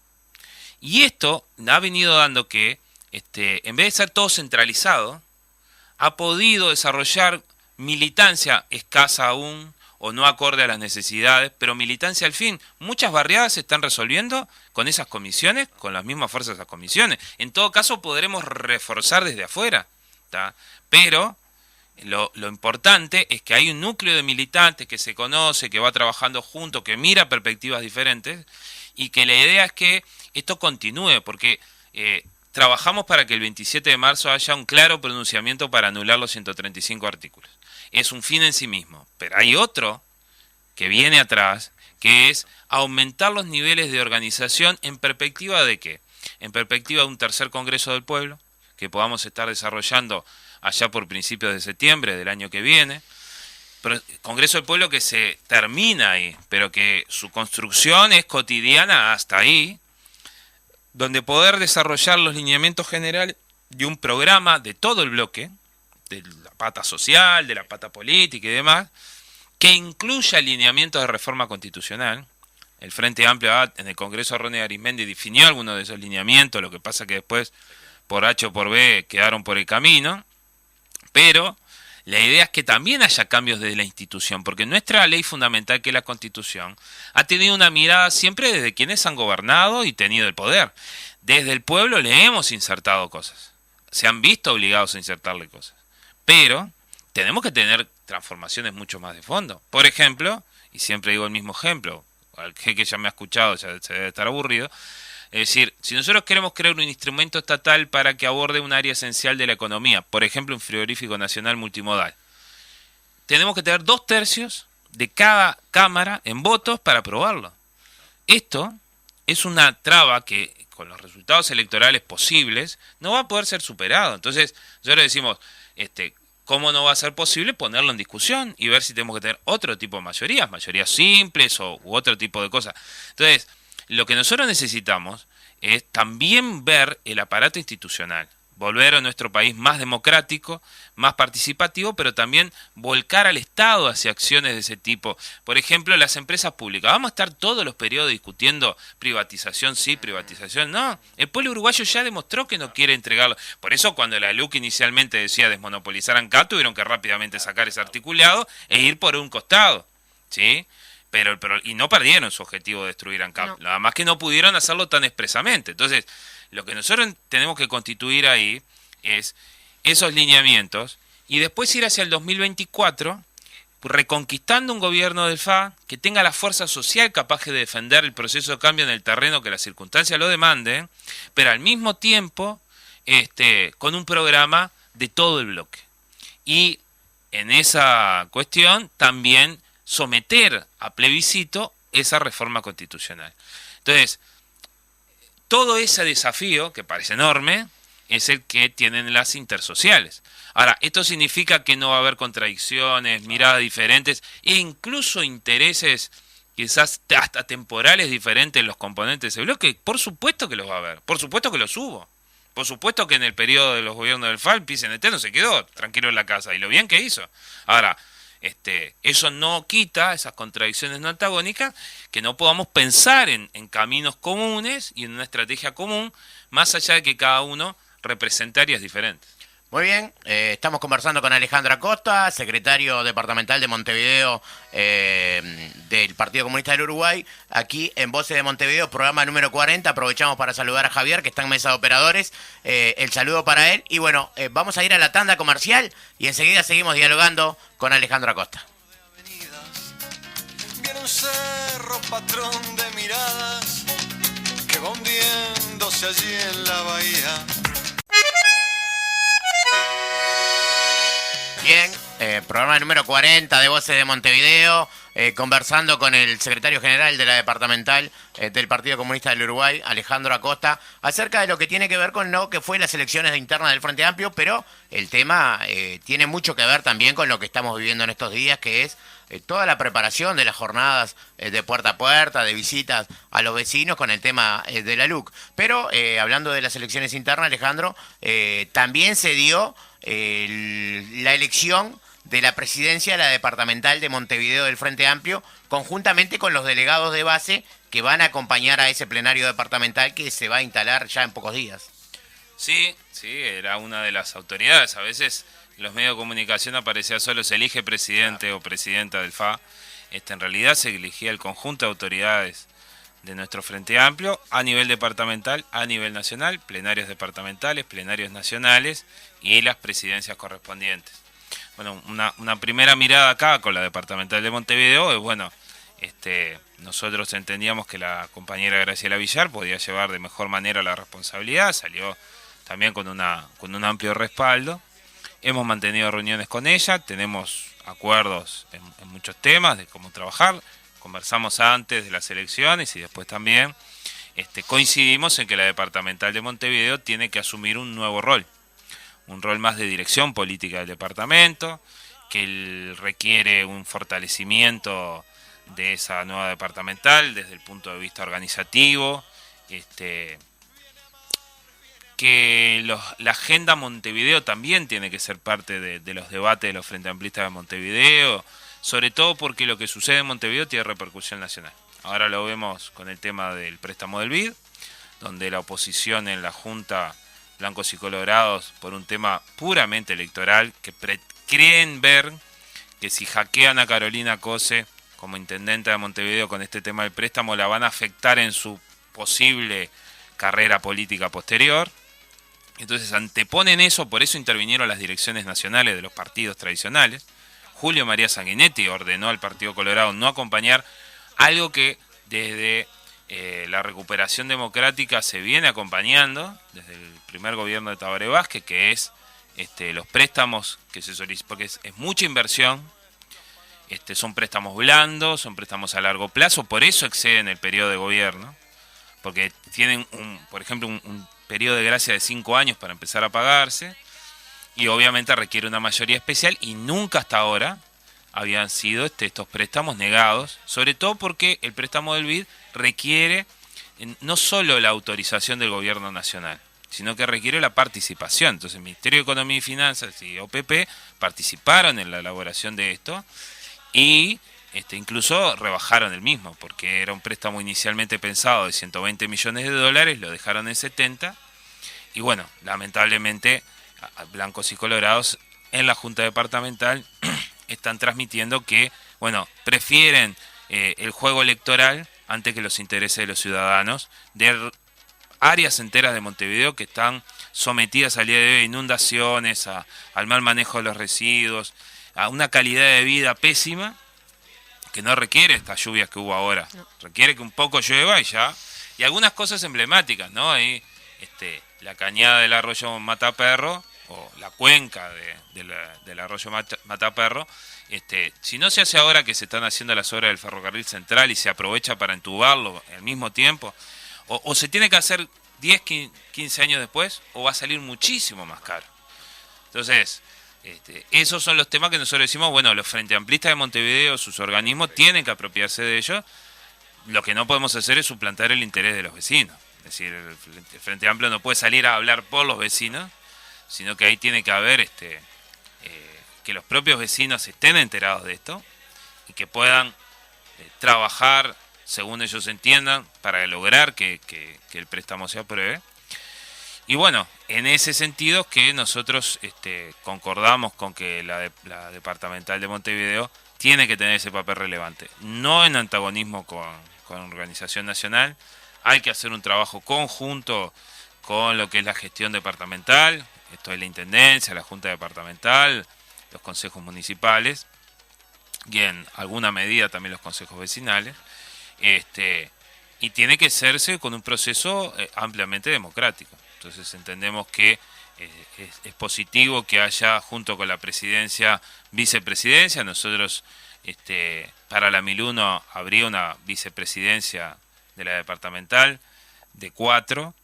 Y esto ha venido dando que, en vez de ser todo centralizado, ha podido desarrollar militancia escasa aún, o no acorde a las necesidades, pero militancia al fin. Muchas barriadas se están resolviendo con esas comisiones, con las mismas fuerzas de esas comisiones. En todo caso, podremos reforzar desde afuera, ¿tá? Pero lo importante es que hay un núcleo de militantes que se conoce, que va trabajando junto, que mira perspectivas diferentes, y que la idea es que esto continúe, porque trabajamos para que el 27 de marzo haya un claro pronunciamiento para anular los 135 artículos. Es un fin en sí mismo, pero hay otro que viene atrás, que es aumentar los niveles de organización en perspectiva de ¿qué? En perspectiva de un tercer Congreso del Pueblo, que podamos estar desarrollando allá por principios de septiembre del año que viene, pero Congreso del Pueblo que se termina ahí, pero que su construcción es cotidiana hasta ahí, donde poder desarrollar los lineamientos generales de un programa de todo el bloque, de la pata social, de la pata política y demás, que incluya lineamientos de reforma constitucional. El Frente Amplio en el Congreso Ronnie Arismendi definió algunos de esos lineamientos, lo que pasa que después por H o por B quedaron por el camino, pero la idea es que también haya cambios desde la institución, porque nuestra ley fundamental, que es la Constitución, ha tenido una mirada siempre desde quienes han gobernado y tenido el poder. Desde el pueblo le hemos insertado cosas, se han visto obligados a insertarle cosas, pero tenemos que tener transformaciones mucho más de fondo. Por ejemplo, y siempre digo el mismo ejemplo, al que ya me ha escuchado ya se debe estar aburrido, es decir, si nosotros queremos crear un instrumento estatal para que aborde un área esencial de la economía, por ejemplo un frigorífico nacional multimodal, tenemos que tener 2/3 de cada cámara en votos para aprobarlo. Esto es una traba que con los resultados electorales posibles no va a poder ser superado. Entonces nosotros decimos, ¿cómo no va a ser posible ponerlo en discusión y ver si tenemos que tener otro tipo de mayorías simples u otro tipo de cosas? Entonces, lo que nosotros necesitamos es también ver el aparato institucional, volver a nuestro país más democrático, más participativo, pero también volcar al Estado hacia acciones de ese tipo. Por ejemplo, las empresas públicas. ¿Vamos a estar todos los periodos discutiendo privatización sí, privatización no? El pueblo uruguayo ya demostró que no quiere entregarlo. Por eso cuando la LUC inicialmente decía desmonopolizar ANCAP, tuvieron que rápidamente sacar ese articulado e ir por un costado, ¿sí? Pero y no perdieron su objetivo de destruir ANCAP, no. Nada más que no pudieron hacerlo tan expresamente. Entonces, lo que nosotros tenemos que constituir ahí es esos lineamientos y después ir hacia el 2024 reconquistando un gobierno del FA que tenga la fuerza social capaz de defender el proceso de cambio en el terreno que las circunstancias lo demanden, pero al mismo tiempo con un programa de todo el bloque. Y en esa cuestión también someter a plebiscito esa reforma constitucional. Entonces, todo ese desafío, que parece enorme, es el que tienen las intersociales. Ahora, esto significa que no va a haber contradicciones, miradas diferentes e incluso intereses quizás hasta temporales diferentes en los componentes del bloque. Por supuesto que los va a haber, por supuesto que los hubo. Por supuesto que en el periodo de los gobiernos del FAL, PCNT no se quedó tranquilo en la casa, y lo bien que hizo. Ahora, eso no quita esas contradicciones no antagónicas, que no podamos pensar en caminos comunes y en una estrategia común, más allá de que cada uno represente áreas diferentes. Muy bien, estamos conversando con Alejandro Acosta, secretario departamental de Montevideo del Partido Comunista del Uruguay, aquí en Voces de Montevideo, programa número 40. Aprovechamos para saludar a Javier, que está en mesa de operadores, el saludo para él. Y bueno, vamos a ir a la tanda comercial y enseguida seguimos dialogando con Alejandro Acosta. Viene un cerro patrón de miradas que va hundiéndose allí en la bahía. Bien, programa número 40 de Voces de Montevideo, conversando con el secretario general de la departamental del Partido Comunista del Uruguay, Alejandro Acosta, acerca de lo que tiene que ver con lo que fue las elecciones internas del Frente Amplio, pero el tema tiene mucho que ver también con lo que estamos viviendo en estos días, que es toda la preparación de las jornadas de puerta a puerta, de visitas a los vecinos con el tema de la LUC. Pero hablando de las elecciones internas, Alejandro, también se dio la elección de la presidencia de la departamental de Montevideo del Frente Amplio, conjuntamente con los delegados de base que van a acompañar a ese plenario departamental que se va a instalar ya en pocos días. Sí, era una de las autoridades. A veces en los medios de comunicación aparecía solo se elige presidente o presidenta del FA. En realidad se elegía el conjunto de autoridades de nuestro Frente Amplio a nivel departamental, a nivel nacional, plenarios departamentales, plenarios nacionales y las presidencias correspondientes. Bueno, una primera mirada acá con la departamental de Montevideo es, bueno, nosotros entendíamos que la compañera Graciela Villar podía llevar de mejor manera la responsabilidad, salió también con un amplio respaldo. Hemos mantenido reuniones con ella, tenemos acuerdos en muchos temas de cómo trabajar. Conversamos antes de las elecciones y después también coincidimos en que la departamental de Montevideo tiene que asumir un nuevo rol, un rol más de dirección política del departamento, que requiere un fortalecimiento de esa nueva departamental desde el punto de vista organizativo, que la agenda Montevideo también tiene que ser parte de los debates de los Frente Amplistas de Montevideo, sobre todo porque lo que sucede en Montevideo tiene repercusión nacional. Ahora lo vemos con el tema del préstamo del BID, donde la oposición en la Junta, blancos y colorados, por un tema puramente electoral, que creen ver que si hackean a Carolina Cose como intendenta de Montevideo con este tema del préstamo, la van a afectar en su posible carrera política posterior. Entonces anteponen eso, por eso intervinieron las direcciones nacionales de los partidos tradicionales. Julio María Sanguinetti ordenó al Partido Colorado no acompañar algo que desde la recuperación democrática se viene acompañando, desde el primer gobierno de Tabaré Vázquez, que es los préstamos que se solicitan, porque es mucha inversión, son préstamos blandos, son préstamos a largo plazo, por eso exceden el periodo de gobierno, porque tienen, por ejemplo, un periodo de gracia de 5 años para empezar a pagarse, y obviamente requiere una mayoría especial, y nunca hasta ahora habían sido estos préstamos negados, sobre todo porque el préstamo del BID requiere no solo la autorización del gobierno nacional, sino que requiere la participación. Entonces el Ministerio de Economía y Finanzas y OPP participaron en la elaboración de esto y incluso rebajaron el mismo, porque era un préstamo inicialmente pensado de 120 millones de dólares, lo dejaron en 70, y bueno, lamentablemente blancos y colorados en la Junta Departamental están transmitiendo que, bueno, prefieren el juego electoral antes que los intereses de los ciudadanos de áreas enteras de Montevideo que están sometidas al día de hoy a inundaciones, al mal manejo de los residuos, a una calidad de vida pésima que no requiere estas lluvias que hubo ahora. No. Requiere que un poco llueva y ya. Y algunas cosas emblemáticas, ¿no? Ahí, la cañada del arroyo Mataperro, o la cuenca del arroyo Mataperro, si no se hace ahora que se están haciendo las obras del ferrocarril central y se aprovecha para entubarlo al mismo tiempo, o se tiene que hacer 10, 15 años después, o va a salir muchísimo más caro. Entonces, esos son los temas que nosotros decimos, bueno, los Frente Amplistas de Montevideo, sus organismos, tienen que apropiarse de ellos. Lo que no podemos hacer es suplantar el interés de los vecinos. Es decir, el Frente Amplio no puede salir a hablar por los vecinos, sino que ahí tiene que haber que los propios vecinos estén enterados de esto y que puedan trabajar según ellos entiendan para lograr que el préstamo se apruebe. Y bueno, en ese sentido que nosotros concordamos con que la departamental de Montevideo tiene que tener ese papel relevante, no en antagonismo con organización nacional. Hay que hacer un trabajo conjunto con lo que es la gestión departamental, esto es la intendencia, la junta departamental, los consejos municipales y en alguna medida también los consejos vecinales, y tiene que hacerse con un proceso ampliamente democrático. Entonces entendemos que es positivo que haya junto con la presidencia, vicepresidencia. Nosotros para la 1001 habría una vicepresidencia de la departamental de 4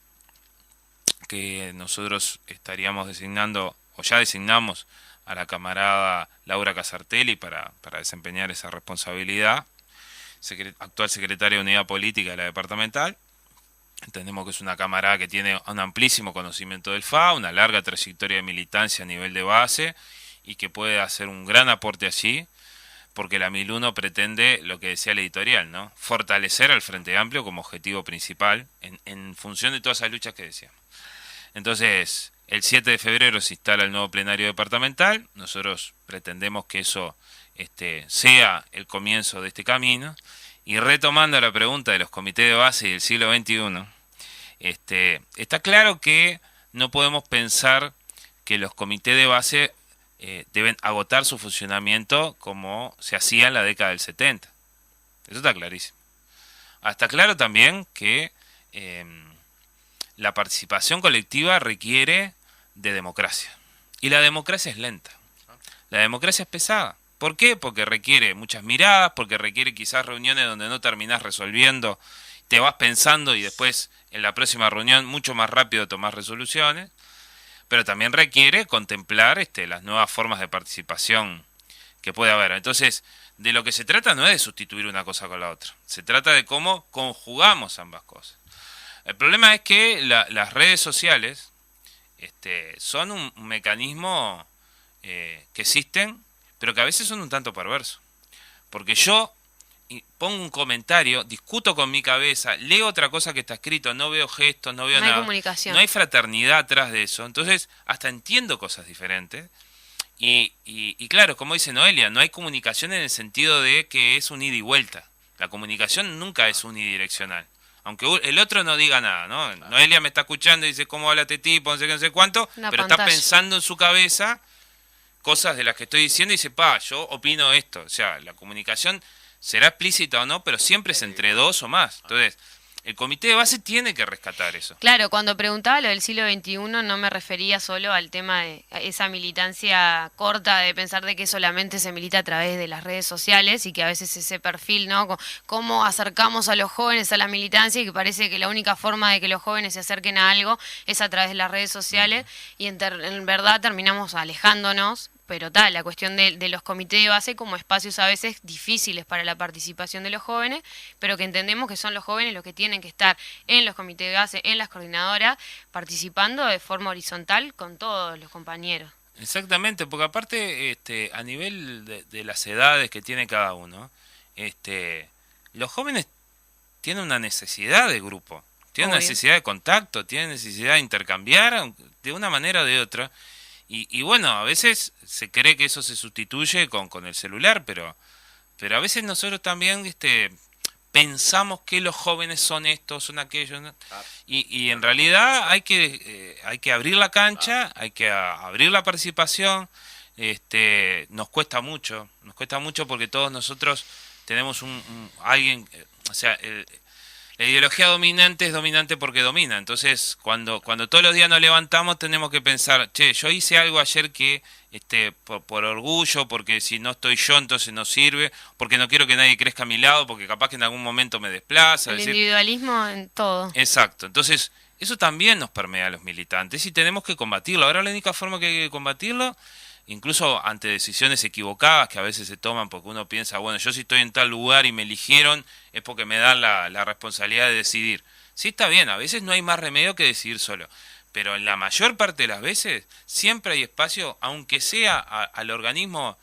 que nosotros estaríamos designando, o ya designamos a la camarada Laura Casartelli para desempeñar esa responsabilidad, actual secretaria de Unidad Política de la departamental. Entendemos que es una camarada que tiene un amplísimo conocimiento del FA, una larga trayectoria de militancia a nivel de base y que puede hacer un gran aporte allí, porque la 1001 pretende lo que decía el editorial, ¿no? Fortalecer al Frente Amplio como objetivo principal en función de todas esas luchas que decíamos. Entonces, el 7 de febrero se instala el nuevo plenario departamental. Nosotros pretendemos que eso sea el comienzo de este camino. Y retomando la pregunta de los comités de base y del siglo XXI, está claro que no podemos pensar que los comités de base deben agotar su funcionamiento como se hacía en la década del 70. Eso está clarísimo. Está claro también que la participación colectiva requiere de democracia. Y la democracia es lenta. La democracia es pesada. ¿Por qué? Porque requiere muchas miradas, porque requiere quizás reuniones donde no terminás resolviendo, te vas pensando y después en la próxima reunión mucho más rápido tomás resoluciones, pero también requiere contemplar las nuevas formas de participación que puede haber. Entonces, de lo que se trata no es de sustituir una cosa con la otra, se trata de cómo conjugamos ambas cosas. El problema es que las redes sociales son un mecanismo que existen, pero que a veces son un tanto perversos. Porque yo pongo un comentario, discuto con mi cabeza, leo otra cosa que está escrito, no veo gestos, no veo nada. No hay comunicación. No hay fraternidad atrás de eso. Entonces, hasta entiendo cosas diferentes. Y claro, como dice Noelia, no hay comunicación en el sentido de que es un ida y vuelta. La comunicación nunca es unidireccional. Aunque el otro no diga nada, ¿no? Claro. Noelia me está escuchando y dice, ¿cómo habla este tipo? No sé qué, no sé cuánto. Una pero pantalla. Está pensando en su cabeza cosas de las que estoy diciendo y dice, yo opino esto. O sea, la comunicación será explícita o no, pero siempre es entre dos o más. Entonces, el comité de base tiene que rescatar eso. Claro, cuando preguntaba lo del siglo XXI no me refería solo al tema de esa militancia corta de pensar de que solamente se milita a través de las redes sociales y que a veces ese perfil, ¿no? Cómo acercamos a los jóvenes a la militancia y que parece que la única forma de que los jóvenes se acerquen a algo es a través de las redes sociales y en verdad terminamos alejándonos. Pero la cuestión de los comités de base como espacios a veces difíciles para la participación de los jóvenes, pero que entendemos que son los jóvenes los que tienen que estar en los comités de base, en las coordinadoras, participando de forma horizontal con todos los compañeros. Exactamente, porque aparte a nivel de las edades que tiene cada uno, los jóvenes tienen una necesidad de grupo, tienen una necesidad de contacto, tienen necesidad de intercambiar de una manera o de otra. Y bueno, a veces se cree que eso se sustituye con el celular, pero a veces nosotros también pensamos que los jóvenes son estos, son aquellos, ¿no? Y en realidad hay que abrir la cancha, hay que abrir la participación. Nos cuesta mucho porque todos nosotros tenemos alguien, o sea, la ideología dominante es dominante porque domina. Entonces, cuando todos los días nos levantamos, tenemos que pensar, che, yo hice algo ayer que por orgullo, porque si no estoy yo, entonces no sirve, porque no quiero que nadie crezca a mi lado, porque capaz que en algún momento me desplaza. El individualismo en todo. Exacto. Entonces, eso también nos permea a los militantes y tenemos que combatirlo. Ahora la única forma que hay que combatirlo, incluso ante decisiones equivocadas que a veces se toman porque uno piensa, bueno, yo si estoy en tal lugar y me eligieron es porque me dan la responsabilidad de decidir. Sí, está bien, a veces no hay más remedio que decidir solo, pero en la mayor parte de las veces siempre hay espacio, aunque sea al organismo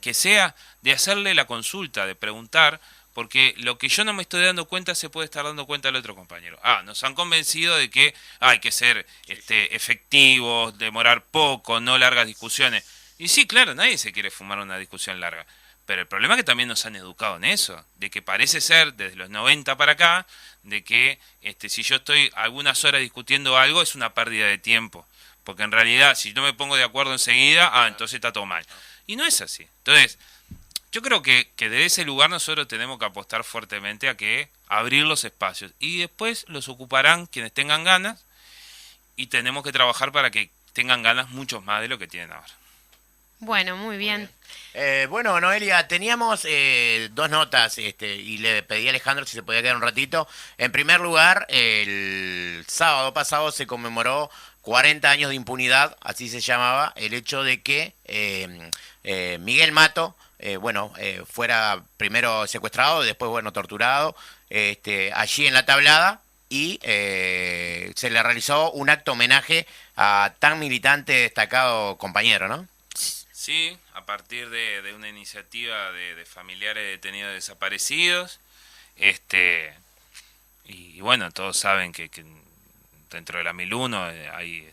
que sea, de hacerle la consulta, de preguntar, porque lo que yo no me estoy dando cuenta se puede estar dando cuenta el otro compañero. Nos han convencido de que hay que ser efectivos, demorar poco, no largas discusiones. Y sí, claro, nadie se quiere fumar una discusión larga. Pero el problema es que también nos han educado en eso, de que parece ser, desde los 90 para acá, de que si yo estoy algunas horas discutiendo algo es una pérdida de tiempo. Porque en realidad, si no me pongo de acuerdo enseguida, entonces está todo mal. Y no es así. Entonces, yo creo que desde ese lugar nosotros tenemos que apostar fuertemente a que abrir los espacios. Y después los ocuparán quienes tengan ganas, y tenemos que trabajar para que tengan ganas muchos más de lo que tienen ahora. Bueno, muy bien. Bueno, Noelia, teníamos dos notas y le pedí a Alejandro si se podía quedar un ratito. En primer lugar, el sábado pasado se conmemoró 40 años de impunidad, así se llamaba, el hecho de que Miguel Mato, fuera primero secuestrado, después, torturado, allí en La Tablada, y se le realizó un acto homenaje a tan militante, destacado compañero, ¿no? Sí, a partir de una iniciativa de familiares de detenidos desaparecidos, y bueno, todos saben que dentro de la 1001 hay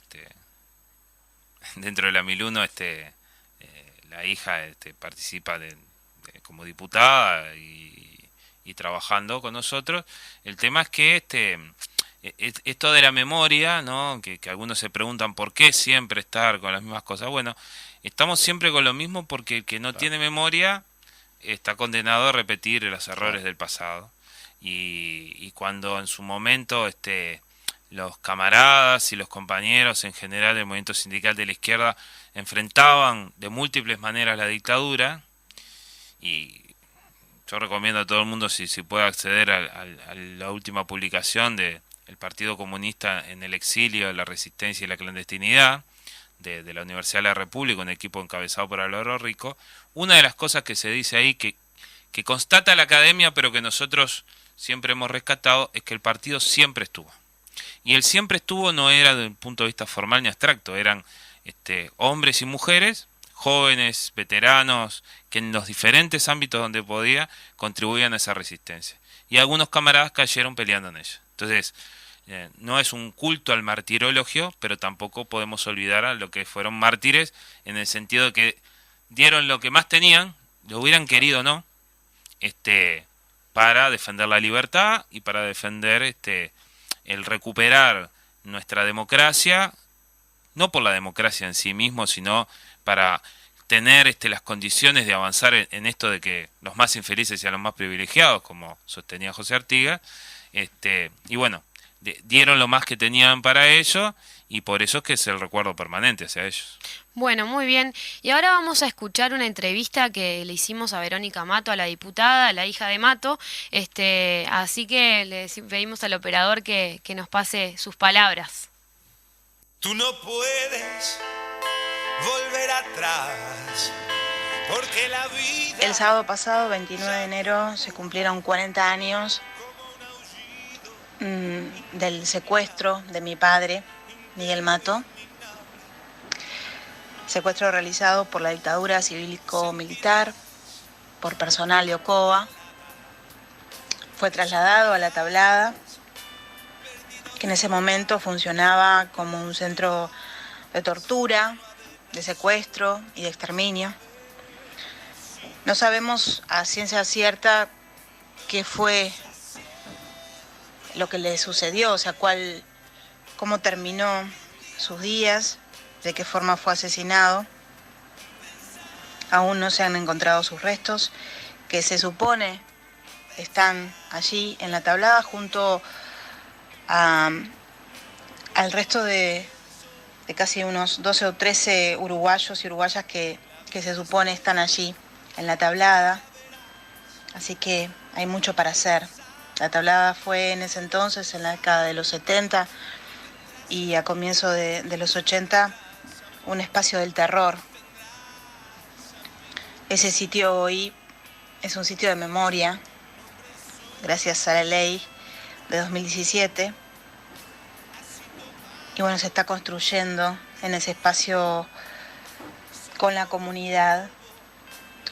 dentro de la 1001 la hija participa como diputada y trabajando con nosotros. El tema es que esto de la memoria, ¿no? Que algunos se preguntan por qué siempre estar con las mismas cosas. Bueno, estamos siempre con lo mismo porque el que no tiene memoria está condenado a repetir los errores del pasado. Y cuando en su momento los camaradas y los compañeros en general del movimiento sindical de la izquierda enfrentaban de múltiples maneras la dictadura, y yo recomiendo a todo el mundo si puede acceder a la última publicación de el Partido Comunista en el exilio, la resistencia y la clandestinidad, de la Universidad de la República, un equipo encabezado por Álvaro Rico. Una de las cosas que se dice ahí, que constata la academia, pero que nosotros siempre hemos rescatado, es que el partido siempre estuvo. Y el siempre estuvo no era desde un punto de vista formal ni abstracto, eran hombres y mujeres, jóvenes, veteranos, que en los diferentes ámbitos donde podía contribuían a esa resistencia. Y algunos camaradas cayeron peleando en ella. Entonces, no es un culto al martirologio, pero tampoco podemos olvidar a lo que fueron mártires, en el sentido de que dieron lo que más tenían, lo hubieran querido o no, para defender la libertad y para defender el recuperar nuestra democracia, no por la democracia en sí mismo, sino para tener las condiciones de avanzar en esto de que los más infelices sean los más privilegiados, como sostenía José Artigas, y bueno, dieron lo más que tenían para ello, y por eso es que es el recuerdo permanente hacia ellos. Bueno, muy bien. Y ahora vamos a escuchar una entrevista que le hicimos a Verónica Mato, a la diputada, a la hija de Mato. Así que le pedimos al operador que nos pase sus palabras. Tú no puedes volver atrás, porque la vida... El sábado pasado, 29 de enero, se cumplieron 40 años del secuestro de mi padre, Miguel Mato. Secuestro realizado por la dictadura cívico-militar, por personal de Ocoa. Fue trasladado a La Tablada, que en ese momento funcionaba como un centro de tortura, de secuestro y de exterminio. No sabemos a ciencia cierta qué fue lo que le sucedió, o sea, cómo terminó sus días, de qué forma fue asesinado. Aún no se han encontrado sus restos, que se supone están allí en la tablada junto al resto de casi unos 12 o 13 uruguayos y uruguayas que se supone están allí en la tablada. Así que hay mucho para hacer. La tablada fue en ese entonces, en la década de los 70 y a comienzo de los 80, un espacio del terror. Ese sitio hoy es un sitio de memoria, gracias a la ley de 2017. Y bueno, se está construyendo en ese espacio con la comunidad,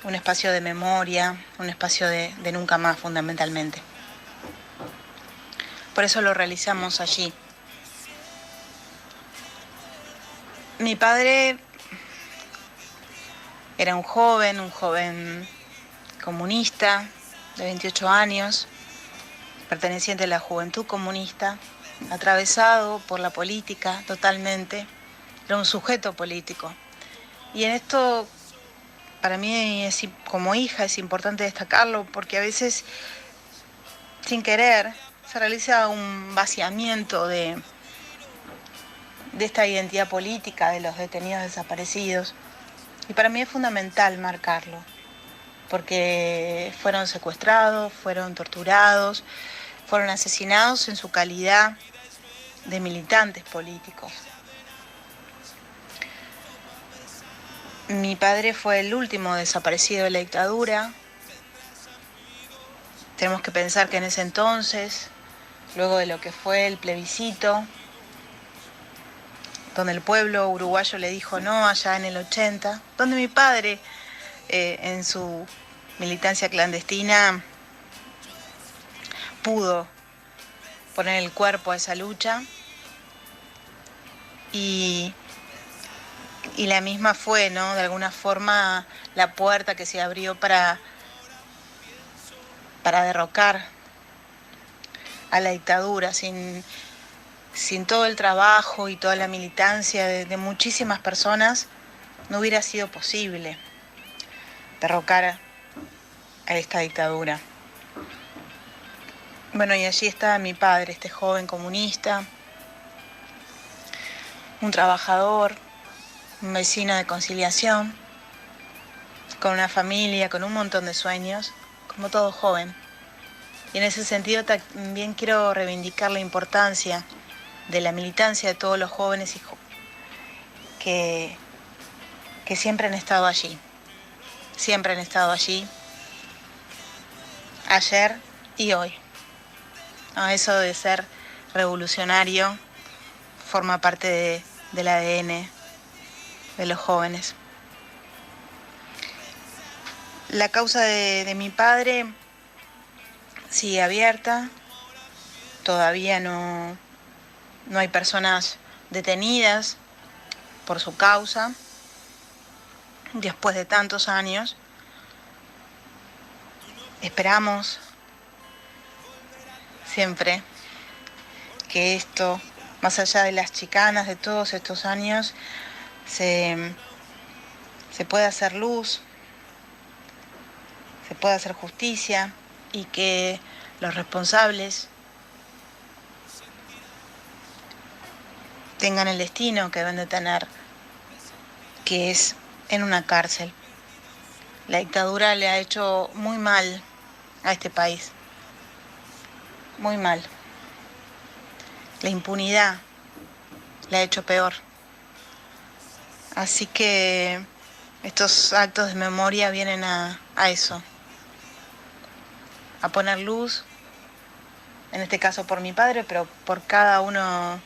un espacio de memoria, un espacio de nunca más fundamentalmente. Por eso lo realizamos allí. Mi padre era un joven comunista de 28 años, perteneciente a la Juventud Comunista, atravesado por la política totalmente, era un sujeto político. Y en esto, para mí, como hija, es importante destacarlo, porque a veces, sin querer, se realiza un vaciamiento de esta identidad política de los detenidos desaparecidos. Y para mí es fundamental marcarlo, porque fueron secuestrados, fueron torturados, fueron asesinados en su calidad de militantes políticos. Mi padre fue el último desaparecido de la dictadura. Tenemos que pensar que en ese entonces, luego de lo que fue el plebiscito, donde el pueblo uruguayo le dijo no allá en el 80, donde mi padre, en su militancia clandestina, pudo poner el cuerpo a esa lucha, y la misma fue, ¿no?, de alguna forma la puerta que se abrió para derrocar a la dictadura. Sin todo el trabajo y toda la militancia de muchísimas personas, no hubiera sido posible derrocar a esta dictadura. Bueno, y allí estaba mi padre, este joven comunista, un trabajador, un vecino de conciliación, con una familia, con un montón de sueños, como todo joven. Y en ese sentido también quiero reivindicar la importancia de la militancia de todos los jóvenes que siempre han estado allí. Siempre han estado allí, ayer y hoy. Eso de ser revolucionario forma parte del ADN de los jóvenes. La causa de mi padre sigue abierta. Todavía no hay personas detenidas por su causa, después de tantos años. Esperamos siempre que esto, más allá de las chicanas de todos estos años, se pueda hacer luz, se pueda hacer justicia, y que los responsables tengan el destino que deben de tener, que es en una cárcel. La dictadura le ha hecho muy mal a este país, muy mal. La impunidad le ha hecho peor. Así que estos actos de memoria vienen a eso, a poner luz, en este caso por mi padre, pero por cada uno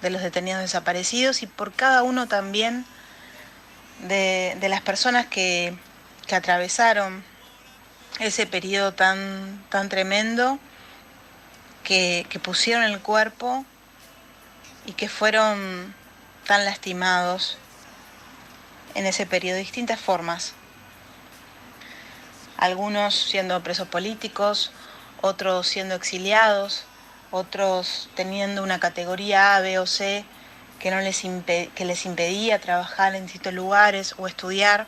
de los detenidos desaparecidos y por cada uno también de las personas que atravesaron ese periodo tan tremendo, que pusieron el cuerpo y que fueron tan lastimados en ese periodo de distintas formas. Algunos siendo presos políticos, otros siendo exiliados, otros teniendo una categoría A, B o C que les impedía trabajar en distintos lugares o estudiar.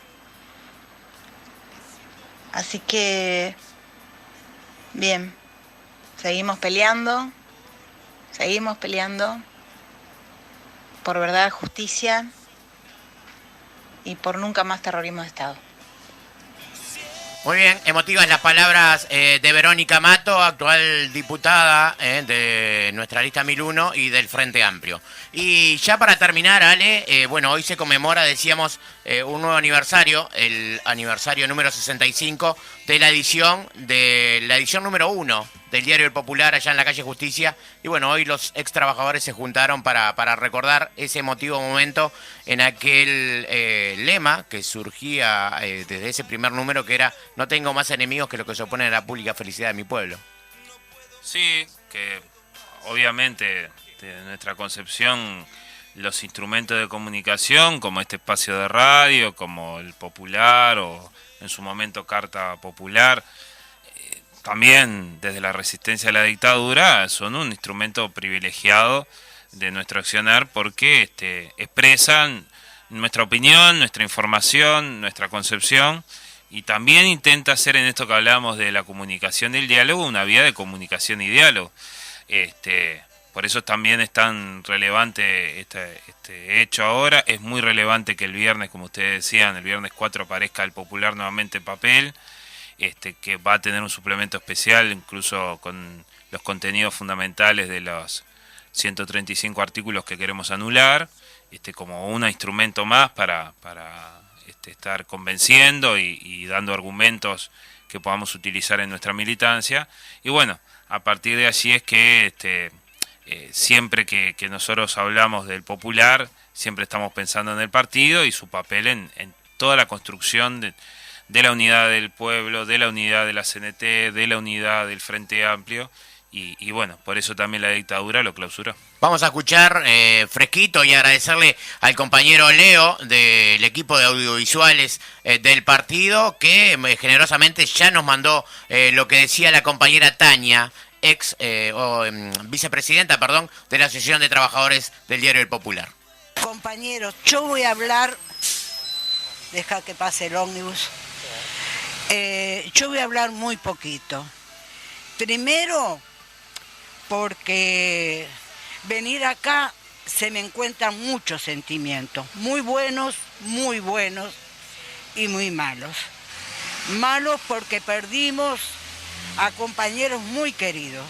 Así que Bien, seguimos peleando por verdad, justicia y por nunca más terrorismo de Estado. Muy bien, emotivas las palabras de Verónica Mato, actual diputada de nuestra lista 1001 y del Frente Amplio. Y ya para terminar, Ale, bueno, hoy se conmemora, decíamos, un nuevo aniversario, el aniversario número 65 de la edición número 1 del Diario El Popular allá en la calle Justicia. Y bueno, hoy los ex trabajadores se juntaron para recordar ese emotivo momento en aquel lema que surgía desde ese primer número, que era: no tengo más enemigos que los que se oponen a la pública felicidad de mi pueblo. Sí, que obviamente de nuestra concepción los instrumentos de comunicación, como este espacio de radio, como el Popular o en su momento Carta Popular, también desde la resistencia a la dictadura, son un instrumento privilegiado de nuestro accionar porque expresan nuestra opinión, nuestra información, nuestra concepción, y también intenta hacer, en esto que hablábamos de la comunicación y el diálogo, una vía de comunicación y diálogo. Por eso también es tan relevante este hecho ahora. Es muy relevante que el viernes, como ustedes decían, el viernes 4 aparezca el Popular nuevamente en papel, que va a tener un suplemento especial, incluso con los contenidos fundamentales de los 135 artículos que queremos anular, como un instrumento más para estar convenciendo y dando argumentos que podamos utilizar en nuestra militancia. Y bueno, a partir de allí es que siempre que nosotros hablamos del Popular, siempre estamos pensando en el partido y su papel en toda la construcción de la unidad del pueblo, de la unidad de la CNT, de la unidad del Frente Amplio, y bueno, por eso también la dictadura lo clausuró. Vamos a escuchar fresquito y agradecerle al compañero Leo del equipo de audiovisuales del partido, que generosamente ya nos mandó lo que decía la compañera Tania, vicepresidenta, de la Asociación de Trabajadores del Diario El Popular. Compañeros, yo voy a hablar, deja que pase el ómnibus, yo voy a hablar muy poquito. Primero, porque venir acá se me encuentran muchos sentimientos, muy buenos y muy malos. Malos porque perdimos a compañeros muy queridos.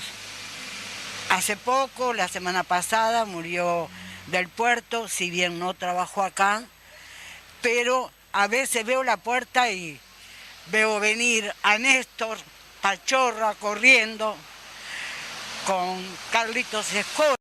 Hace poco, la semana pasada, murió Del Puerto, si bien no trabajó acá, pero a veces veo la puerta y veo venir a Néstor Pachorra corriendo con Carlitos Escola.